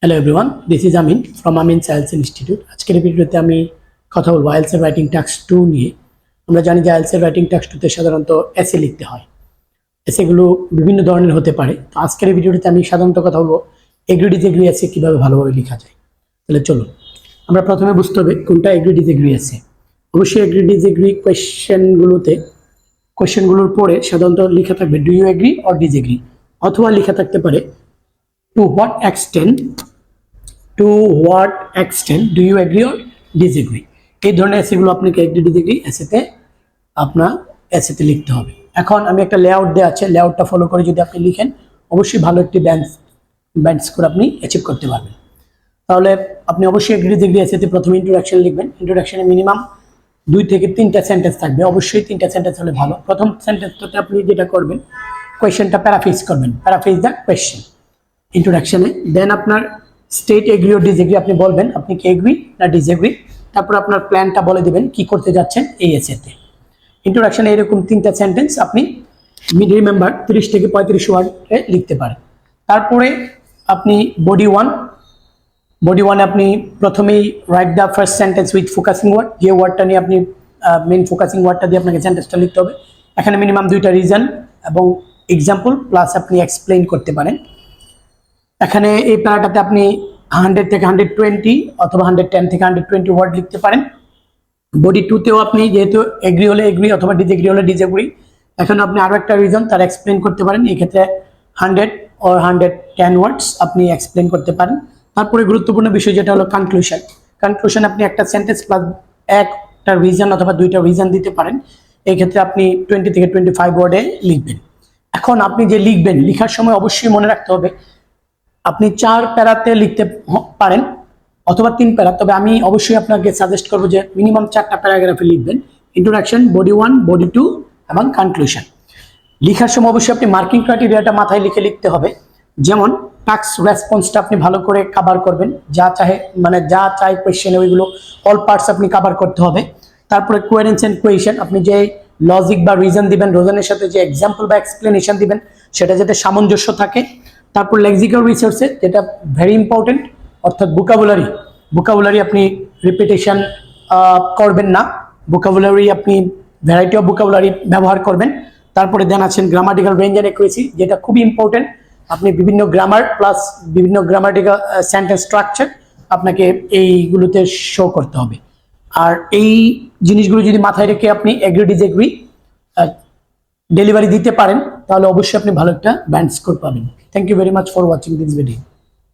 Hello everyone, this is Amin from Amin science institute. আজকের ভিডিওতে আমি কথা বলবো আইএলটিএস রাইটিং টাস্ক 2 নিয়ে। আমরা জানি যে আইএলটিএস রাইটিং টাস্ক 2 তে সাধারণত এসে লিখতে হয়। এসেগুলো বিভিন্ন ধরনের হতে পারে। তো আজকের ভিডিওতে আমি সাধারণত কথা বলবো এগ্রি ডিসএগ্রি এসে কীভাবে ভালোভাবে লেখা যায়। তাহলে চলুন আমরা প্রথমে বুঝতে হবে কোনটা এগ্রি ডিসএগ্রি এসে। অবশ্যই এগ্রি ডিসএগ্রি কোয়েশ্চেনগুলোর পরে সাধারণত লেখা থাকবে do you agree or disagree, অথবা লেখা থাকতে পারে to what extent do you agree or disagree। এই ধরনের এসেগুলো আপনাকে এগ্রি ডিসএগ্রি এসেতে আপনার এসেতে লিখতে হবে। এখন আমি একটা লেআউট দেওয়া আছে, লেআউটটা ফলো করে যদি আপনি লিখেন অবশ্যই ভালো একটি ব্যান্ড স্কোর আপনি অ্যাচিভ করতে পারবেন। তাহলে আপনি অবশ্যই এগ্রি ডিসএগ্রি এসেতে প্রথমে ইন্ট্রোডাকশন লিখবেন। ইন্ট্রোডাকশনে মিনিমাম 2 থেকে 3টা সেন্টেন্স থাকবে, অবশ্যই 3টা সেন্টেন্স হলে ভালো। প্রথম সেন্টেন্সটাতে আপনি যেটা করবেন কোয়েশ্চেনটা প্যারাফ্রেজ করবেন, প্যারাফ্রেজ দ্য কোয়েশ্চেন ইন্ট্রোডাকশনে। দেন আপনার স্টেট এগ্রি ও ডিসএগ্রি আপনি বলবেন আপনি কি এগ্রি না ডিসএগ্রি, তারপর আপনার প্ল্যানটা বলে দেবেন কি করতে যাচ্ছেন এই এসেতে। ইন্ট্রোডাকশনে এরকম 3টা সেন্টেন্স আপনি রিমেম্বার 30 থেকে 35 ওয়ার্ডে লিখতে পারেন। তারপরে আপনি বডি ওয়ান আপনি প্রথমেই write the first sentence with focusing word, যে ওয়ার্ডটা নিয়ে আপনি মেন ফোকাসিং ওয়ার্ডটা দিয়ে আপনাকে সেন্টেন্সটা লিখতে হবে। এখানে মিনিমাম 2টা রিজন এবং এক্সাম্পল প্লাস আপনি এক্সপ্লেইন করতে পারেন। এখানে এই প্যারাটাতে আপনি 100 থেকে 120 অথবা 110 থেকে 120 ওয়ার্ড লিখতে পারেন। বডি 2তেও আপনি যেহেতু এগ্রি হলে এগ্রি অথবা ডিসএগ্রি হলে ডিসএগ্রি, এখন আপনি আরও একটা রিজন তার এক্সপ্লেন করতে পারেন। এই ক্ষেত্রে 100 or 110 ওয়ার্ডস আপনি এক্সপ্লেন করতে পারেন। তারপরে গুরুত্বপূর্ণ বিষয় যেটা হলো কনক্লুশন আপনি একটা সেন্টেন্স প্লাস একটা রিজন অথবা 2টা রিজন দিতে পারেন। এই ক্ষেত্রে আপনি 20 থেকে 25 ওয়ার্ডে লিখবেন। এখন আপনি যে লিখবেন, লেখার সময় অবশ্যই মনে রাখতে হবে আপনি 4 প্যারাতে লিখতে পারেন অথবা 3 প্যারা, তবে আমি অবশ্যই আপনাকে সাজেস্ট করবো যে মিনিমাম 4টা প্যারাগ্রাফে লিখবেন। ইন্ট্রোডাকশন, বডি 1, বডি 2 এবং কনক্লুশন। লেখার সময় অবশ্যই আপনি মার্কিং ক্রাইটেরিয়াটা মাথায় লিখতে হবে। যেমন টাস্ক রেসপন্সটা আপনি ভালো করে কভার করবেন, যা চাই কোয়েশ্চেনে ওইগুলো অল পার্টস আপনি কভার করতে হবে। তারপরে কোয়ারেন্স এন্ড কোয়েশন, আপনি যে লজিক বা রিজন দিবেন, রিজনের সাথে যে এক্সাম্পল বা এক্সপ্লেনেশন দিবেন সেটা যাতে সামঞ্জস্য থাকে। তারপর লেক্সিক্যাল রিসোর্সেস, যেটা ভেরি ইম্পর্টেন্ট, অর্থাৎ ভোকাবুলারি আপনি রিপিটেশন করবেন না, ভোকাবুলারি আপনি ভ্যারাইটি অফ ভোকাবুলারি ব্যবহার করবেন। তারপরে দেন আছেন গ্রামাটিক্যাল রেঞ্জ এন্ড অ্যাকুরেসি, যেটা খুবই ইম্পর্টেন্ট। আপনি বিভিন্ন গ্রামার প্লাস বিভিন্ন গ্রামাটিক্যাল সেন্টেন্স স্ট্রাকচার আপনাকে এইগুলোতে শো করতে হবে। আর এই জিনিসগুলো যদি মাথায় রেখে আপনি এগ্রি ডিসএগ্রি ডেলিভারি দিতে পারেন তাহলে অবশ্যই আপনি ভালো একটা ব্যান্ড স্কোর পাবেন। Thank you very much for watching this video.